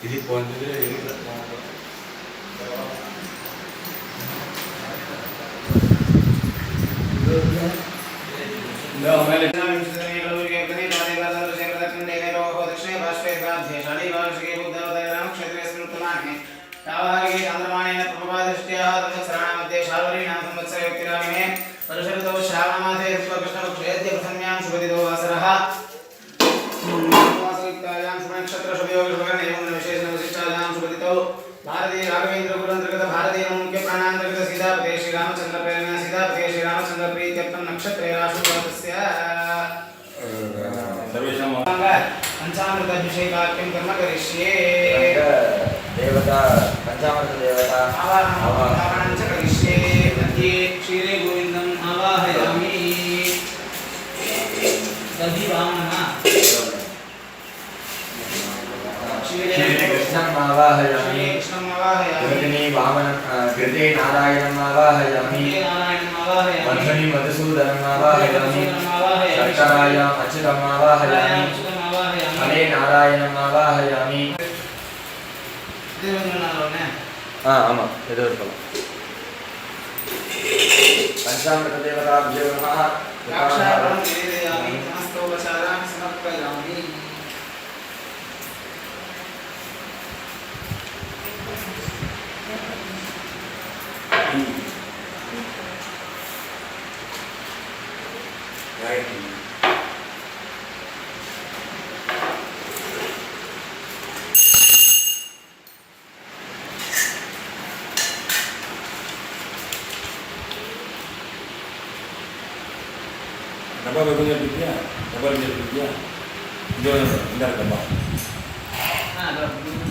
ఇది పొందితే भारतीय राघवेंद्र कुलंतर्गत भारतीय मुख्य प्राणांतर्गत सीतापते श्री रामचंद्र प्रेरणा सीतापते श्री रामचंद्र प्रीत्यर्थम नक्षत्रे राशुतस्य सर्वेषां पंचामृत अभिषेकाख्यं कर्म करिष्ये देवता पंचामृत देवता आवाहनं च करिष्ये मध्ये क्षीरे गोविंदम् आवाहयामि दधि वामनः कृष्णम् आवाहयामि कृतिनी वामन कृते नारायणम् आवाहयामि मध्वनि मधुसूदनम् आवाहयामि शर्करायाम् अच्युतम् आवाहयामि हरे नारायणम् आवाहयामि आमा एदो इरुक्कला पंचामृत देवताभ्यो नमः द्राक्षापणं निवेदयामि समस्तोपचारान् समर्पयामि Apa bagusnya duitnya? Apa dia duitnya? Jual bentar apa? Nah, ada begini.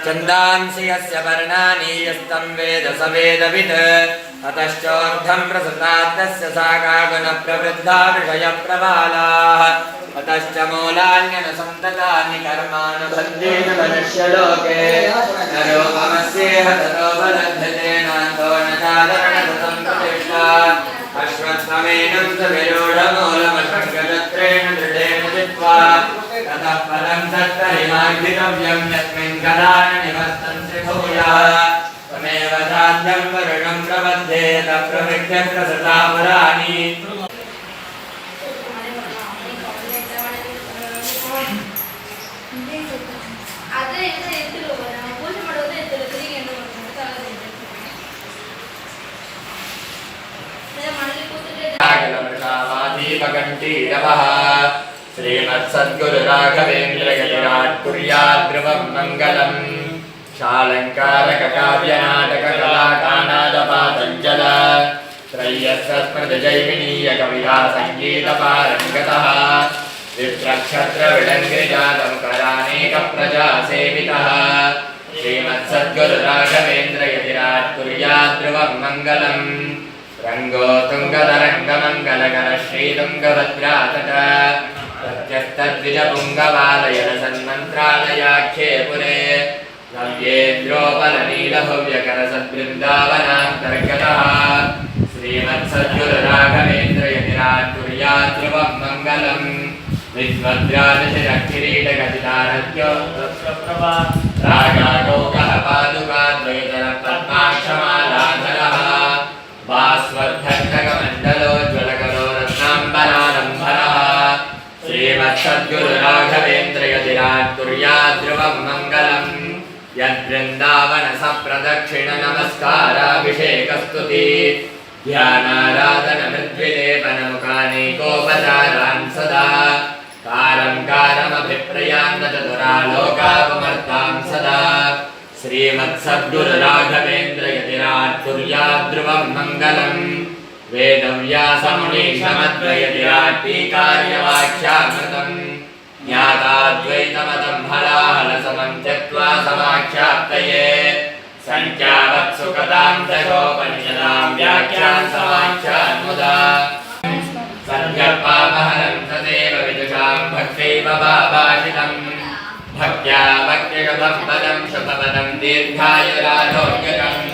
छन्दांसि यस्य वर्णानि यस्तं वेद स वेदवित् अतश्चोर्ध्वं प्रसृतास्तस्य शाखा गुणप्रवृद्धा विषयप्रबालाः अतश्च मूलान्यनुसन्ततानि कर्मानुबन्धेन मनुष्यलोके नरोपमस्येह ततो बलध्यते नान्तो न चादरणकृतं प्रतिष्ठा अश्वत्थमेनं च विरूढमूलमशङ्कतत्रेण दृढेन चित्वा ततः पदं तत्परिमार्गितव्यं यस्मिन् कदान निवर्तन्ते भूयः त्वमेव साध्यं वरुणं प्रबध्येत प्रविद्य प्रसृता पुराणि श्रीमत्सद्गुरु राघवेन्द्र यतिराट् कुर्यात् ध्रुवं मङ्गलम् शालङ्कारक काव्यनाटक कलाकानादपातञ्जल त्रय्यस्मृतजैमिनीय कविता सङ्गीतपारङ्गतः विप्रक्षत्र विडङ्गिजातं करानेक प्रजा सेवितः श्रीमत्सद्गुरु राघवेन्द्र यतिराट् कुर्यात् ध्रुवं मङ्गलम् रंगो तुंगतरंगमंगलकर श्रीतुंगभद्रातट प्रत्यस्तद्विजपुंगवालयन सन्मन्त्रालयाख्ये पुरे नव्येन्द्रोपलनीलभव्यकर सद्बृन्दावनान्तर्गतः श्रीमत्सद्गुरु राघवेन्द्र यतिराट् कुर्यात् ध्रुवं मङ्गलम् विद्वद्राजशिरकिरीटगदितारत्यो रागागौकः पादुकाद्वयतर पद्माक्षमालाधरः वास्वर्धकमण्डलोज्ज्वलकरो रत्नाम्बराडम्बरः श्रीमत्सद्गुरु राघवेन्द्र यतिराट् कुर्यात् ध्रुवं मङ्गलम् यद्वृन्दावन सप्रदक्षिण नमस्काराभिषेकस्तुति ध्यानाराधन मृद्विलेपनमुखानेकोपचारान् सदा कारं कारमभिप्रयान्न चतुरालोकापमर्तां सदा श्रीमत्सद्गुरु राघवेन्द्र यतिराट् कुर्यात् ध्रुवं मङ्गलम् वेदव्यासमुनीशमद्वयतिराट् टीकार्यवाक्यामृतम् ज्ञाताद्वैतमतं हलाहलसमं त्यक्त्वा समाख्याप्तये सङ्ख्यावत्सुकतां दशोपनिषदां व्याख्यान् समाख्यान् शुभं पदं शुभपदं दीर्घायुरारोग्यकम्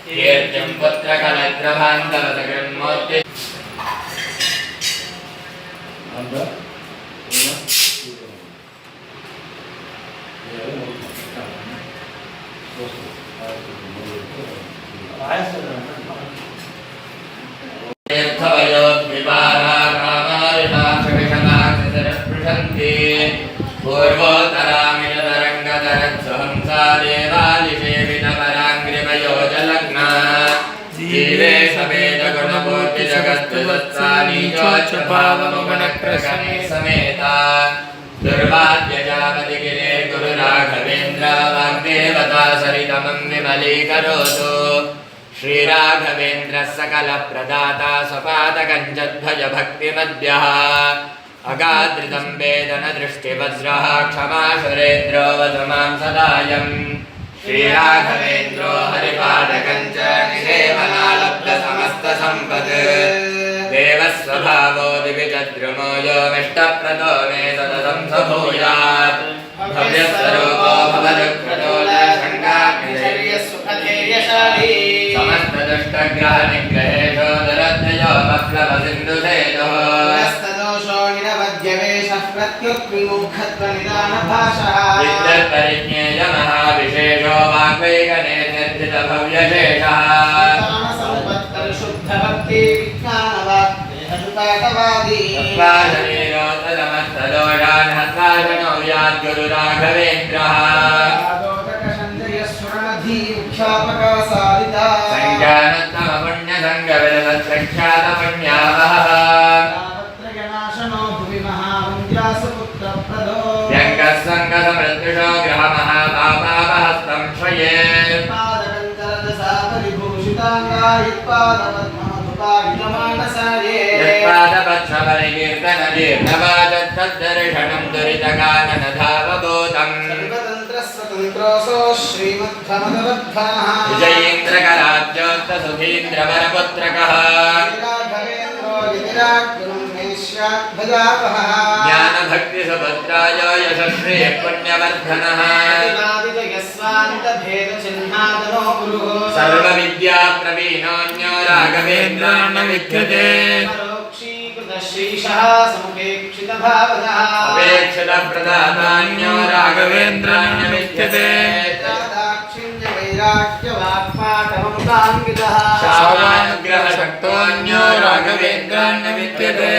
कीर्तिं पुत्रकलत्रभान्तवसकृन्मूर्ति तीर्थवयोद्विपाराकामारिणाक्षविषमाक्षसरस्पृशन्ति पूर्वोत्तरामिलतरङ्गतरत्सहंसा देवालिसेवितपराङ्ग्रिमयोजलग्ना जीवे समेतगुणपूर्तिजगत्तुवत्सानीचोच्चभावमुगुणक्रशने समेता दुर्वाद्यजापतिगिरे गुरुराघवेन्द्र वाग्देवता सरितमं विमलीकरोतु श्रीराघवेन्द्रः सकलप्रदाता स्वपादकञ्चद्भज भक्तिमद्यः अगाधृतं वेदनदृष्टिवज्रः क्षमा सुरेन्द्रो वदु मां सदायम् श्रीराघवेन्द्रो हरिपादकञ्च निषेवनालब्धसमस्तसम्पत् देवस्वभावो दिविजद्रुमो यो मिष्टप्रदो मे सततं स भूयात् भव्यस्वरूपो भवदुःखदो शङ्काग्निशैर्यसुखधैर्यशाली समस्तदुष्टग्रहनिग्रहेशो दुरत्ययो बप्लवसिन्धुसेतुः हस्तदोषो निरवध्यवेशः प्रत्युत्विमुखत्वनिदानभाषः विद्युत्परिज्ञेयमहाविशेषो वाग्वैकनेत्यर्थितभव्यशेषः सम्पत्परिशुद्धभक्ति विज्ञानवाग्देहसुपाकवादी शरीरोत्तमस्तदोषान् हस्ताशनो याद्गुरुराघवेन्द्रः संज्ञानोत्तमपुण्यसङ्गविलसत्प्रख्यातपुण्यावहः व्यङ्गः सङ्गसमृत्युषो ग्रहमहापापापहस्तं श्रये यत्पादपक्षपरिकीर्तनजीर्णवाचत्तद्दर्शनं दुरितकाननधावभूतम् विजयीन्द्रकराब्जोक्तसुधीन्द्रवरपुत्रकः ज्ञानभक्तिसुभद्राय यशस्वी पुण्यवर्धनः सर्वविद्याप्रवीणोऽन्यो राघवेन्द्रान् विद्यते अपेक्षितप्रदातान्यो राघवेन्द्रान् विद्यते शावानुग्रहशक्तोऽन्यो राघवेन्द्रान् विद्यते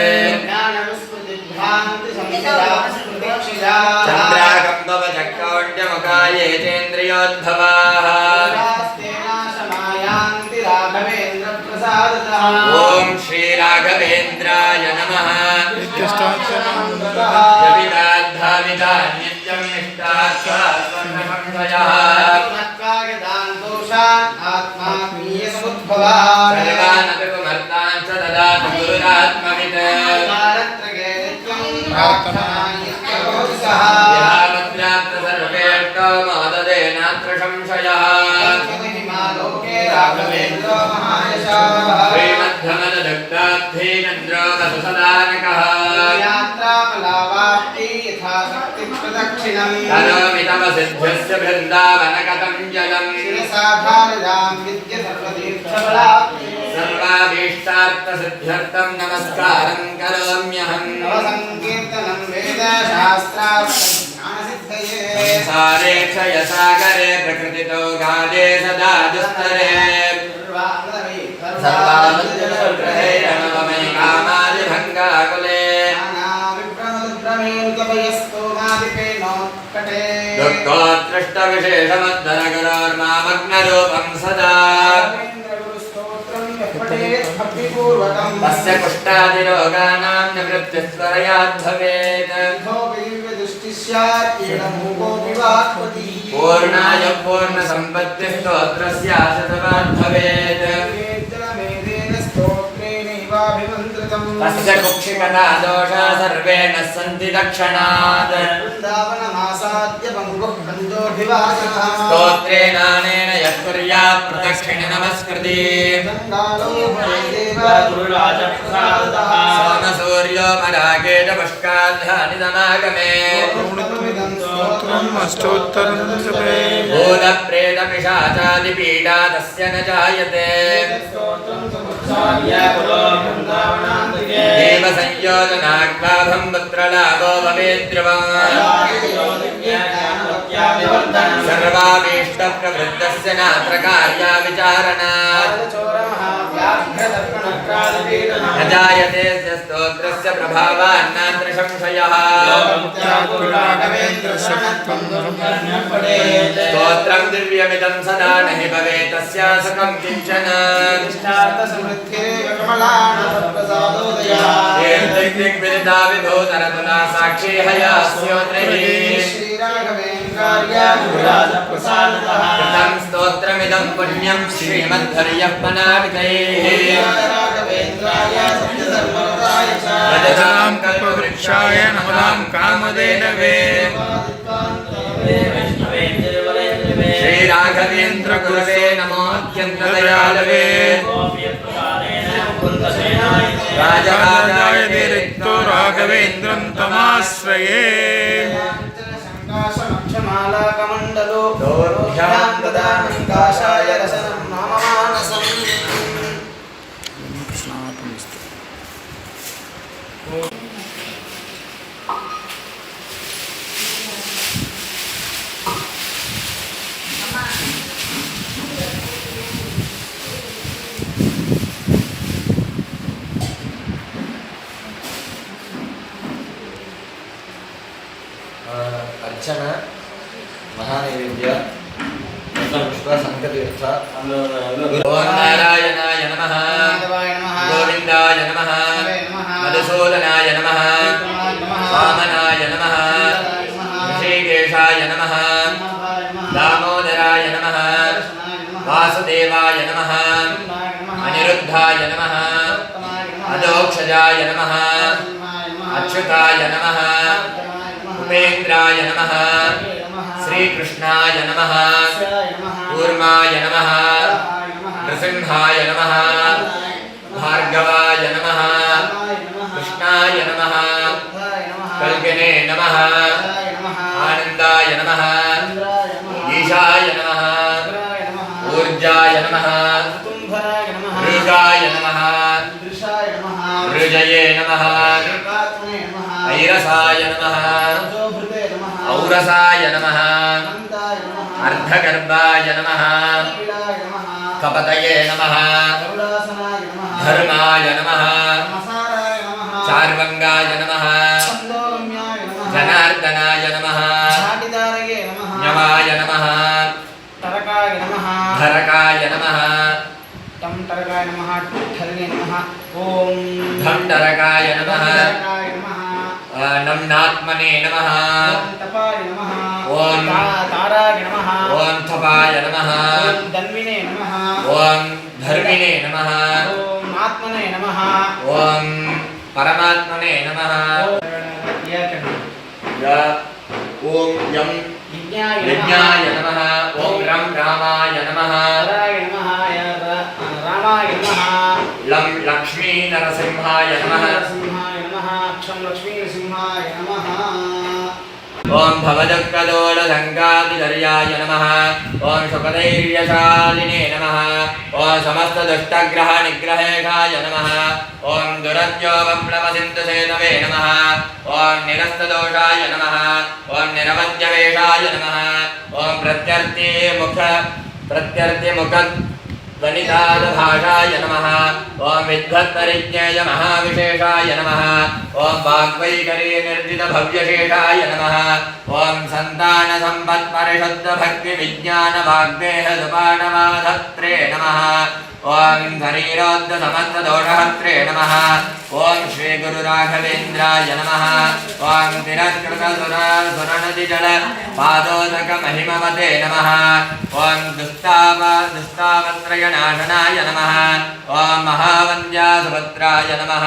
चन्द्राकम्बवचक्रौण्यमुखायेतेन्द्रियोद्भवाः ॐ श्रीराघवेन्द्राय नमः यविदाद्धाविदा नित्यं निष्ठार्थसंशयः सर्वानपि कुमर्तान् स ददातु गुरुरात्मवित् यावत्राप्त सर्वेष्टो मोददेनात्र संशयः श्रीमद्धमददग्धाब्धीनन्द्रो वसुसदानकः करोमि तव सिद्ध्यस्य बृन्दावनगतं जलम् सर्वाभीष्टार्थसिद्ध्यर्थं नमस्कारं करोम्यहम् संसारे क्षयसागरे प्रकृतितो गादे सदा दुस्तरे सर्वावद्ग्रहे कामादिभङ्गाकुले दुःखोत्कृष्टविशेषमद्धरगरोर्मामग्नरूपं सदा तस्य कुष्ठादिरोगाणां निवृत्तिस्वरयाद् भवेत् पूर्णाय पूर्णसम्पत्तिस्तोत्रस्याशतवाद् भवेत् तस्य कुक्षिकता दोषा सर्वे न सन्ति दक्षणात् स्तोत्रेणानेन यः कुर्यात् प्रदक्षिणे नमस्कृति सोमसूर्योपरागेण पुष्काध्यानि समागमे स्तोत्रम् अष्टोत्तरं जपे भूतप्रेतपिशाचादिपीडा तस्य न जायते देवसंयोजनाग्लाभं पुत्रलाभो भवेद्ध्रुवम् सर्वाभीष्टप्रवृद्धस्य नात्र कार्या विचारणा न जायते स्तोत्रस्य प्रभावान्नात्र संशयः स्तोत्रं दिव्यमिदं सदा न हि भवेत् तस्यासकं किञ्चन दिग्विदिता विभूतरतुला साक्षी हयास्योत्रिः कृतं स्तोत्रमिदं पुण्यं श्रीमद्धर्यप्पनावितैः रजतां कल्पवृक्षाय नमतां कामधेनवे श्रीराघवेन्द्र गुरवे नमो अत्यन्तदयालवे राजराजाय विरिक्तो राघवेन्द्रं तमाश्रये अर्चना महानैवेद्य पुष्प संकतीर्थ ओम नारायणाय नमः गोविंदाय नमः मधुसूदनाय नमः वामनाय नमः ऋषिकेशाय नमः दामोदराय नमः वासुदेवाय नमः अनिरुद्धाय नमः अदोक्षजाय नमः अच्युताय नमः उपेन्द्राय नमः श्रीकृष्णाय नमः कूर्माय नमः नृसिंहाय नमः भार्गवाय नमः कृष्णाय नमः कल्पिने नमः आनन्दाय नमः ईशाय नमः ऊर्जाय नमः ऋगाय नमः ऋजये नमः ऐरसाय नमः औरसाय नमः अर्धगर्भाय नमः कपतये नमः धर्माय नमः चार्वङ्गाय नमः जनार्दनाय नमः न्यवाय नमः धरकाय नमः टरकाय नमः ठरगे नमः ओम धम टरकाय नमः नम्नात्मने नमः ओम तपाय नमः ओम ताराय नमः ओम थपाय नमः ओम धन्विने नमः ओम धर्मिणे नमः ओम आत्मने नमः ओम परमात्मने नमः ओम यम यज्ञाय नमः ओम रम रामाय नमः राय नमः रामाय नमः लम लक्ष्मी नरसिंहाय नमः नरसिंहाय नमः क्षम लक्ष्मी नरसिंहाय नमः ओम भवदक्कदोलसङ्गादिचर्याय नमः ओम सुखधैर्यशालिने नमः ओम समस्तदुष्टग्रहनिग्रहेशाय नमः ओम दुरत्योपप्लवसिन्धुसेतवे नमः ओम निरस्तदोषाय नमः ओम निरवध्यवेशाय नमः ओम प्रत्यर्थिमुख वनितादभाषाय नमः ओम विद्वत्परिज्ञेय महाविशेषाय नमः ओम वाग्वैखरी निर्जितभव्यशेषाय नमः ओम सन्तानसम्पत्परिशुद्धभक्तिविज्ञानवाग्देहदुपाणवाधत्रे नमः ओम शरीरोद्धसमस्तदोषहत्रे नमः ओम श्रीगुरुराघवेन्द्राय नमः ओम तिरस्कृतसुरनदिजल पादोदकमहिमवते नमः ओम दुस्तावत्रयनाशनाय नमः ओम महावन्द्यासुभद्राय नमः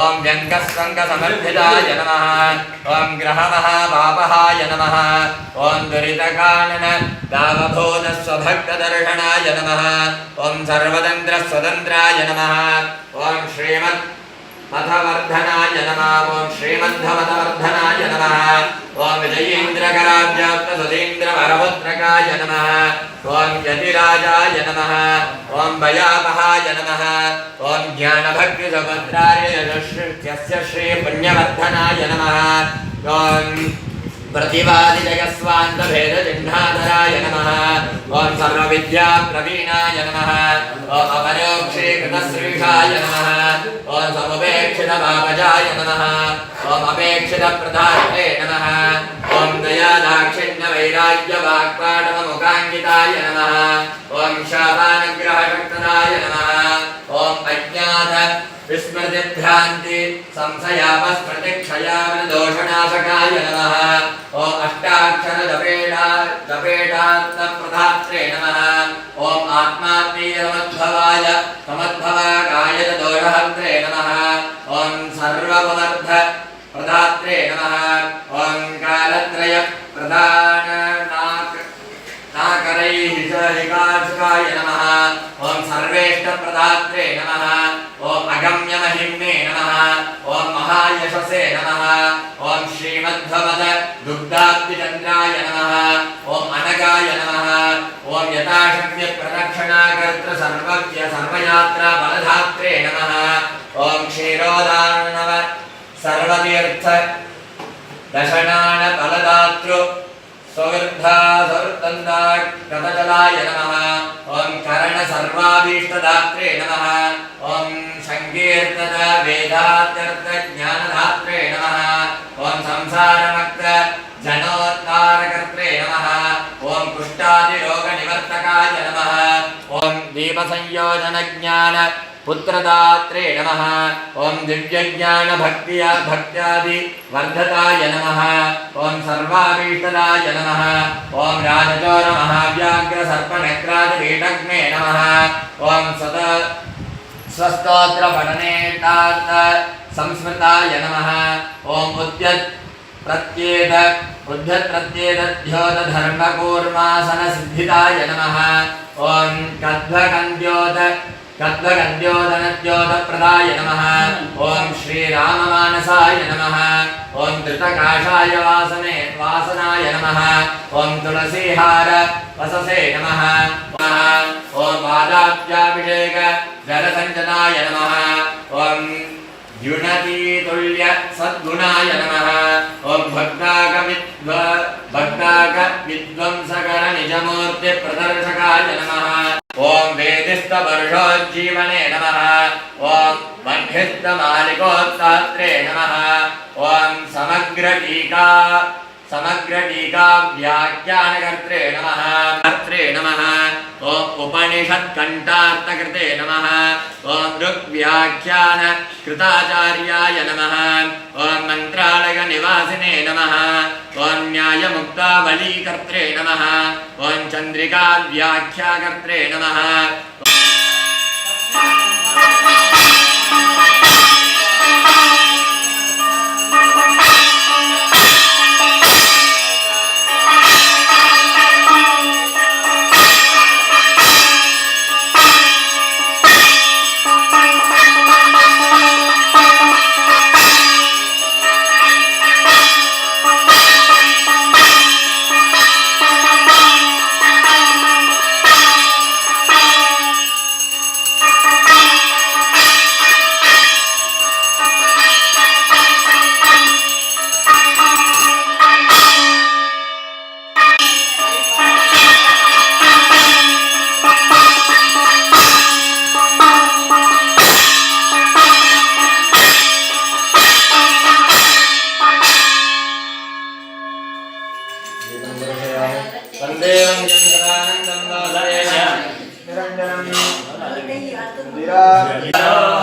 ओम व्यङ्गस्वङ्गसमर्थिताय नमः ओम ग्रहमहापापहाय नमः ओम दुरितकानन दावभूतस्वभक्तदर्शनाय नमः ओम सर्वतन्त्रस्वतन्त्राय नमः ओम श्रीमत् मथवर्धनाय नमः ओम श्रीमद्धमथवर्धनाय नमः ओम विजयेन्द्रकराब्जाप्तसुधीन्द्रवरपुत्रकाय नमः ओम यतिराजाय नमः ओम भयापहाय नमः ओम ज्ञानभक्तिसुभद्राय यस्य श्री पुण्यवर्धनाय नमः ओम प्रतिवादिजयस्वान्तभेदचिह्नाधराय नमः ओम सर्वविद्याप्रवीणाय नमः ओम अपरोक्षीकृतश्रीषाय नमः ओम समुपेक्षितपापजाय नमः ओम अपेक्षितप्रदात्रे नमः ओम दयादाक्षिण्यवैराग्यवाक्पाटवमुखाङ्किताय नमः ओम शापानुग्रहशक्तदाय नमः ओम अज्ञात विस्मृतिभ्रान्ति संशयापस्मृतिक्षयावनदोषनाशकाय नमः ओम अष्टाक्षरजपेटात्मप्रधात्रे नमः ओम आत्मात्मीयसमद्भवाय समद्भवाकाय दोषहर्त्रे नमः ओम सर्वपवर्ध प्रधात्रे नमः ओम कालत्रय प्रधाननाकरैः हिकाशकाय नमः ओम सर्वेष्टप्रधात्रे नमः ओम अगम्यमहिम्ने नमः ओम महायशसे नमः ओम श्रीमद्भवद दुग्धाब्धिचन्द्राय नमः ओम अनगाय नमः ओम यथाशक्य प्रदक्षिणाकर्तृ सर्वज्ञ सर्वयात्रा बलधात्रे नमः ओम क्षीरोदार्णव सर्वतीर्थ दशनान फलदातृ सुवृद्धा सुवृत्तन्दा गतजलाय नमः ओम कर्ण सर्वाभीष्टदात्रे नमः ओम संकीर्तन वेदात्यर्थ ज्ञानदात्रे नमः ओम संसारमुक्त जनोद्धारकर्त्रे नमः ओम कुष्ठादिरोगनिवर्तकाय नमः ओम दीपसंयोजन ज्ञान पुत्रदात्रे नमः ओम दिव्यज्ञान भक्त्यादि वर्धताय नमः ओम सर्वाभीष्टदाय नमः ओम राजचोर महाव्याघ्र सर्पनक्रादिपीठग्ने नमः ओम स्वस्तोत्र पठनेतार्थ संस्मृताय नमः ओम उद्यत प्रत्येद धर्मकूर्मासन सिद्धिताय नमः ओम कद्वगन्ध्योदनद्योतप्रदाय नमः ओम श्रीराममानसाय नमः ओम धृतकाशाय वासनाय नमः ओम तुलसीहार वससे नमः ओम पादाब्जाभिषेक जलसञ्जनाय नमः ओम द्युनतीतुल्य सद्गुणाय नमः ओम भक्ताक विध्वंसकर निजमूर्ति प्रदर्शकाय नमः ओम वेदिस्तवर्षोज्जीवने नमः ओम बन्धिस्तमालिकोत्तात्रे नमः ओम समग्रटीका व्याख्यानकर्त्रे नमः ओम उपनिषत्कण्ठार्थकृते नमः ओम ऋग्व्याख्यान कृताचार्याय नमः ओम मन्त्रालयनिवासिने नमः ओम न्यायमुक्तावलीकर्त्रे नमः ओम चन्द्रिका व्याख्याकर्त्रे नमः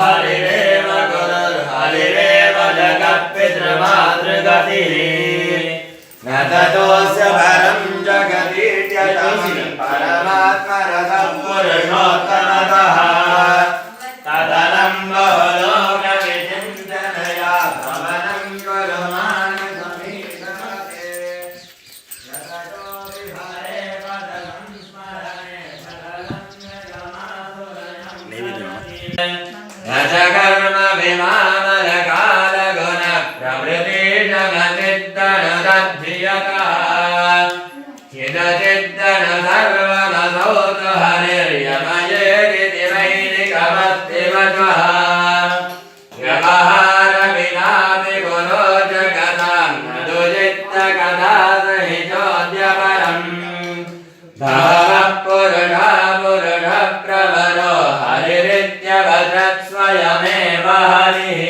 हरिरेव गुरुर्हरिरेव जगत्पितृमातृगतिः न ततोऽस्य परं जगतीत्यतमं परमात्मरसं पुरुषोत्तमतः तदनं बहुलोकविचिन्तनया भवनं कुरु मानसमीक्षते यततो विहरे पदसंस्मरणे सकलं जगमासुरयं न च कर्म विमानर स्वः व्यवहार विनापि गुरो जगतां मधुजित्तकथासहितोऽद्यपरम् भवः पुरुषः पुरुषप्रवरो हरिरित्यवदत् स्वयमेव हरिः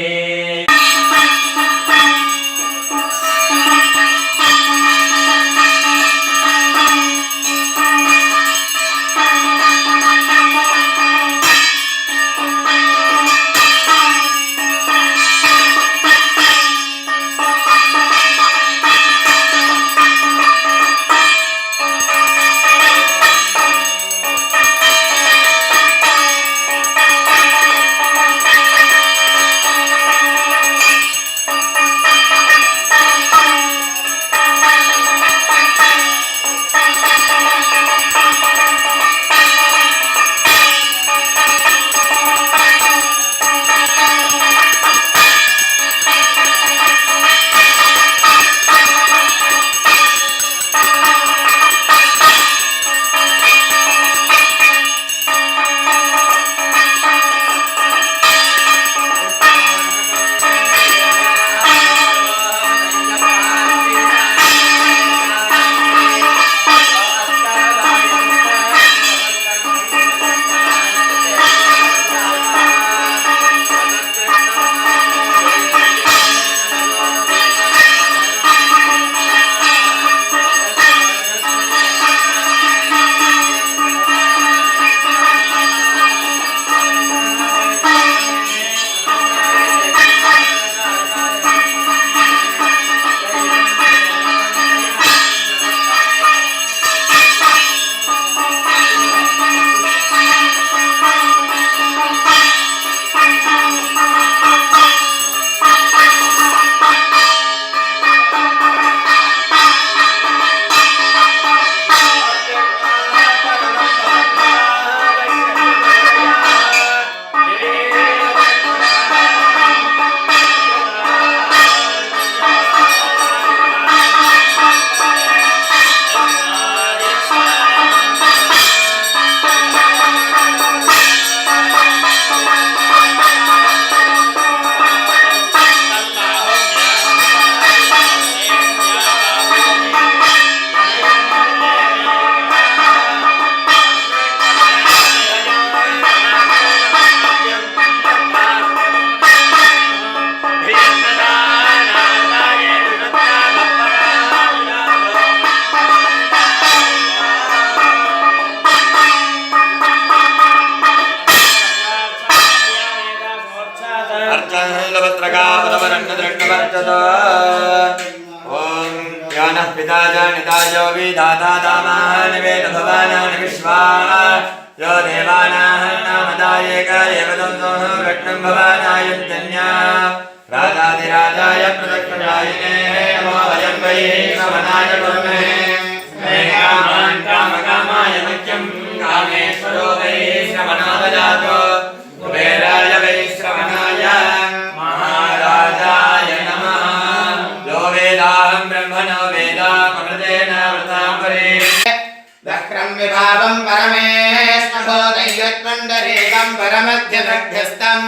ज्ञानः पिता जानिता यो विधाता दामान् वेद भवानान् विश्वा यो देवानां नामदायक एव तन्नोः विष्णुं भवानायुज्जन्या राजाधिराजाय प्रदक्षिणायिने नमो वयं वै श्रवणाय कुर्महे कामान् कामकामाय मह्यं कामेश्वरो वै श्रवणो ददातु कुबेराय वै श्रवणाय महाराजाय नमः यो वेदाहं ब्रह्मणो वेदामृतेन वृतां परे दक्रं विभावं परमेष्णभोदैवत्वण्डरीकं परमध्यदग्ध्यस्तं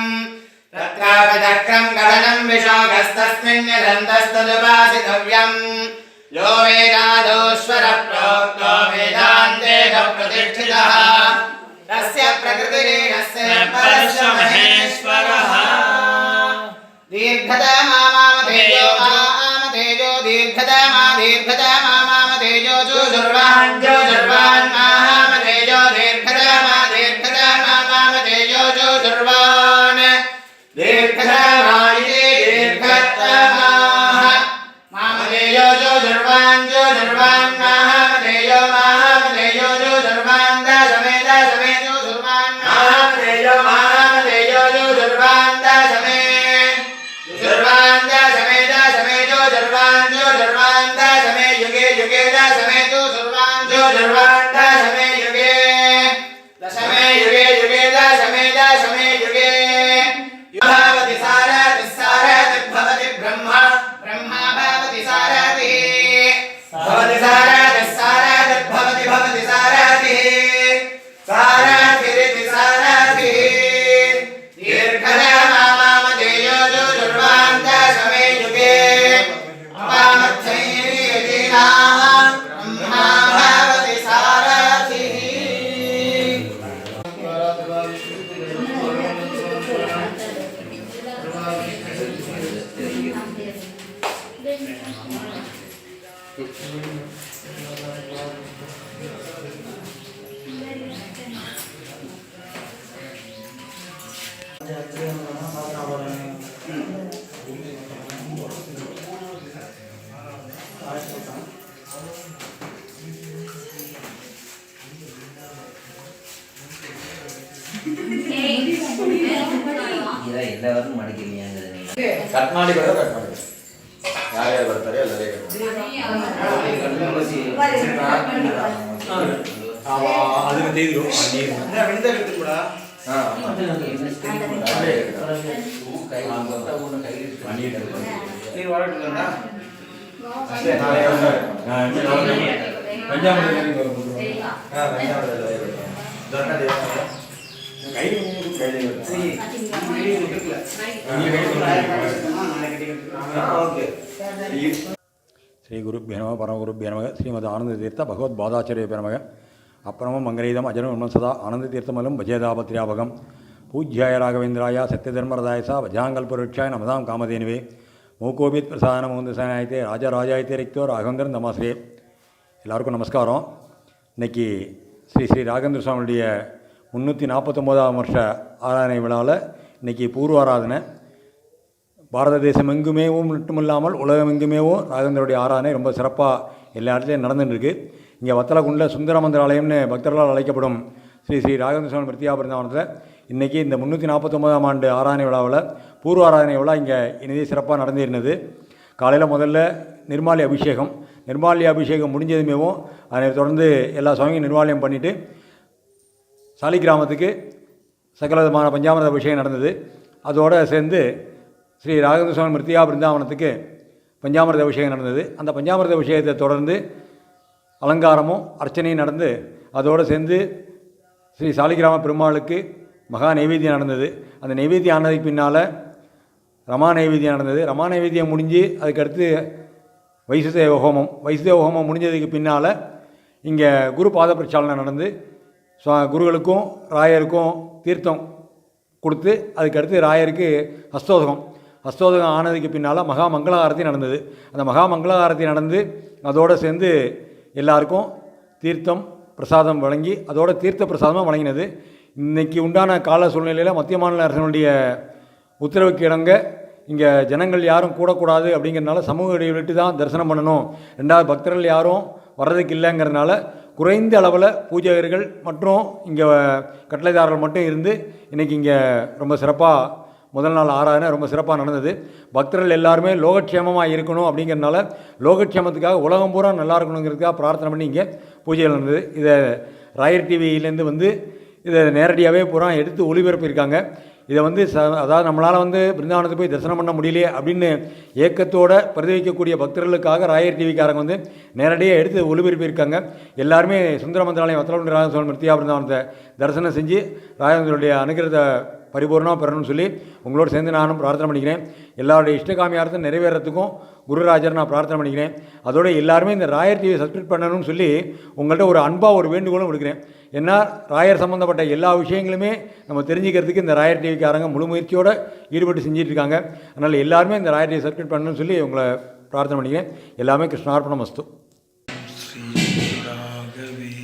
तत्रापदक्रं गगनं विशोकस्तस्मिन् निरन्तस्तदुपासितव्यं यो वेदादोश्वरः प्रोक्तो वेदान्तेन प्रतिष्ठितः तस्य प्रकृतिरेणस्य परस्य महेश्वरः दीर्घतमा मामतेजो मामतेजो दीर्घतमा दीर्घतमा मामतेजो जुजुर्वान् जुजुर्वान् मामतेजो दीर्घतमा दीर्घतमा मामतेजो जुजुर्वान् दीर्घतमा इति दीर्घतमाः मामतेजो जुजुर्वान् जुजुर्वान् मामतेजो मामतेजो जुजुर्वान् दशमे दशमे जुजुर्वान् मामतेजो मामतेजो जुजुर्वान् दशमे जुजुर्वान्दा समेदा समेजो जुर्वान्जो जुर्वान्दा समे युगे युगे दा समेजो जुर्वान्जो ಎಲ್ಲವನ್ನೂ ಮಾಡಿದ್ದೀವಿ ಅಂದರೆ ಕಟ್ ಮಾಡಿ ಬರೋ ಕಟ್ ಮಾಡಿ ಯಾರ್ಯಾರು ಬರ್ತಾರೆ ಎಲ್ಲರೇ ಅದನ್ನು ತೆಗೆದ್ರು ನೀರು ಹೊರಟಿಲ್ಲ ಶ್ರೀ ಗುರುಭ್ಯೋ ನಮಃ ಪರಮಗುರುಭ್ಯೋ ನಮಃ ಶ್ರೀಮದ್ ಆನಂದತೀರ್ಥ ಭಗವದ್ಪಾದಾಚಾರ್ಯಭ್ಯೋ ನಮಃ ಅಪ್ರಮಂ ಮಂಗಲೀದಂ ಅಜರಂ ಸದಾ ಆನಂದತೀರ್ಥಮಲಂ ಭಜೇದಾಪತ್ರ್ಯಾಭಗಂ ಪೂಜ್ಯಾಯ ರಾಘವೇಂದ್ರಾಯ ಸತ್ಯಧರ್ಮರದಾಯ ಸ ಭಜಾಂಗಲ್ಪವೃಕ್ಷಾಯ ನಮದಾಂ ಕಾಮಧೇನುವೆ மூக்கோபித் பிரசாதன முகுந்தசனாயத்தே ராஜராஜாயத்தே ரிக்தோ ராகவேந்திரன் தமாஸ்ரே. எல்லாருக்கும் நமஸ்காரம். இன்றைக்கி ஸ்ரீ ராகவேந்திர சுவாமியுடைய 349ஆம் வருஷ ஆராதனை விழாவில் இன்றைக்கி பூர்வாராதனை பாரத தேசம் எங்குமேவும் மட்டுமில்லாமல் உலகம் எங்குமேவும் ராகவேந்திரோடைய ஆராதனை ரொம்ப சிறப்பாக எல்லா இடத்துலையும் நடந்துட்டுருக்கு. இங்கே வத்தலகுண்டில் சுந்தர மந்திராலயம்னு பக்தர்களால் அழைக்கப்படும் ஸ்ரீ ராகவேந்திர சுவாமி மிருத்தியா பிருந்தாவனத்தில் இன்றைக்கி இந்த 349ஆம் ஆண்டு ஆராதனை விழாவில் பூர்வ ஆராதனை விழா இங்கே இனிதே சிறப்பாக நடந்திருந்தது. காலையில் முதல்ல நிர்மாலய அபிஷேகம், நிர்மாலய அபிஷேகம் முடிஞ்சதுமேவும் அதை தொடர்ந்து எல்லா சுவாமியும் நிர்மாலயம் பண்ணிவிட்டு சாலிகிராமத்துக்கு சகல விதமான பஞ்சாமிரத அபிஷேகம் நடந்தது. அதோடு சேர்ந்து ஸ்ரீ ராகவேந்திர சுவாமி மிருத்தியா பிருந்தாவனத்துக்கு பஞ்சாமிரத அபிஷேகம் நடந்தது. அந்த பஞ்சாமிரத அபிஷேகத்தை தொடர்ந்து அலங்காரமும் அர்ச்சனையும் நடந்து அதோடு சேர்ந்து ஸ்ரீ சாலிகிராம பெருமாளுக்கு மகா நைவேத்தியம் நடந்தது. அந்த நைவேத்தியம் ஆனதுக்கு பின்னால் ரமா நைவேத்தியம் நடந்தது. ரமா நைவேத்தியம் முடிஞ்சு அதுக்கடுத்து வைசுதேவ ஹோமம், வைசுதேவ ஹோமம் முடிஞ்சதுக்கு பின்னால் இங்கே குரு பாத பிரச்சாலனை நடந்து குருகளுக்கும் ராயருக்கும் தீர்த்தம் கொடுத்து அதுக்கடுத்து ராயருக்கு ஹஸ்தோதகம் ஆனதுக்கு பின்னால் மகா மங்களகாரத்தி நடந்தது. அந்த மகா மங்களகாரத்தி நடந்து அதோடு சேர்ந்து எல்லாருக்கும் தீர்த்தம் பிரசாதம் வழங்கி அதோட தீர்த்த பிரசாதமாக வழங்கினது. இன்றைக்கி உண்டான கால சூழ்நிலையில் மத்திய மாநில அரசனுடைய உத்தரவுக்கு இணங்க இங்கே ஜனங்கள் யாரும் கூடக்கூடாது அப்படிங்கிறதுனால சமூக இடைவெளி தான் தரிசனம் பண்ணணும், ரெண்டாவது பக்தர்கள் யாரும் வர்றதுக்கு இல்லைங்கிறதுனால குறைந்த அளவில் பூஜகர்கள் மற்றும் இங்கே கட்டளைதாரர்கள் மட்டும் இருந்து இன்றைக்கி இங்கே ரொம்ப சிறப்பாக முதல் நாள் ஆராதனை ரொம்ப சிறப்பாக நடந்தது. பக்தர்கள் எல்லாருமே லோகக்ஷேமமாக இருக்கணும் அப்படிங்கிறதுனால லோகக்ஷேமத்துக்காக உலகம் பூரா நல்லா இருக்கணுங்கிறதுக்காக பிரார்த்தனை பண்ணி இங்கே பூஜைகள் நடந்தது. இதை ராயர் டிவியிலேருந்து இதை நேரடியாகவே பூரா எடுத்து ஒளிபரப்பியிருக்காங்க. இதை அதாவது நம்மளால் பிருந்தாவனத்துக்கு போய் தரிசனம் பண்ண முடியலையே அப்படின்னு ஏக்கத்தோடு பிரதிவிக்கக்கூடிய பக்தர்களுக்காக ராயர் டிவிக்காரங்க நேரடியாக எடுத்து ஒளிபரப்பியிருக்காங்க. எல்லாருமே சுந்தர மந்திராலயம் வத்தலகுண்ட ராகவேந்திர சுவாமி மிருத்தியா பிருந்தாவனத்தை தரிசனம் செஞ்சு ராகவேந்திரோடைய அனுகிரகத்தை பரிபூர்ணமாக பெறணும்னு சொல்லி உங்களோடு சேர்ந்து நானும் பிரார்த்தனை பண்ணிக்கிறேன். எல்லாருடைய இஷ்டகாமியார்த்தம் நிறைவேறத்துக்கும் குருராஜர் நான் பிரார்த்தனை பண்ணிக்கிறேன். அதோடு எல்லாருமே இந்த ராயர் டிவியை சப்ஸ்கிரைப் பண்ணணும்னு சொல்லி உங்கள்கிட்ட ஒரு அன்பாக ஒரு வேண்டுகோளும் கொடுக்குறேன். ஏன்னா ராயர் சம்மந்தப்பட்ட எல்லா விஷயங்களுமே நம்ம தெரிஞ்சுக்கிறதுக்கு இந்த ராயர் டிவிக்காரங்க முழு முயற்சியோடு ஈடுபட்டு செஞ்சிட்ருக்காங்க. அதனால் எல்லாருமே இந்த ராயர் டிவி சப்ஸ்கிரைப் பண்ணணும்னு சொல்லி உங்களை பிரார்த்தனை பண்ணிக்கிறேன். எல்லாமே கிருஷ்ணார்ப்பணம் மஸ்து. ஸ்ரீ ராகவே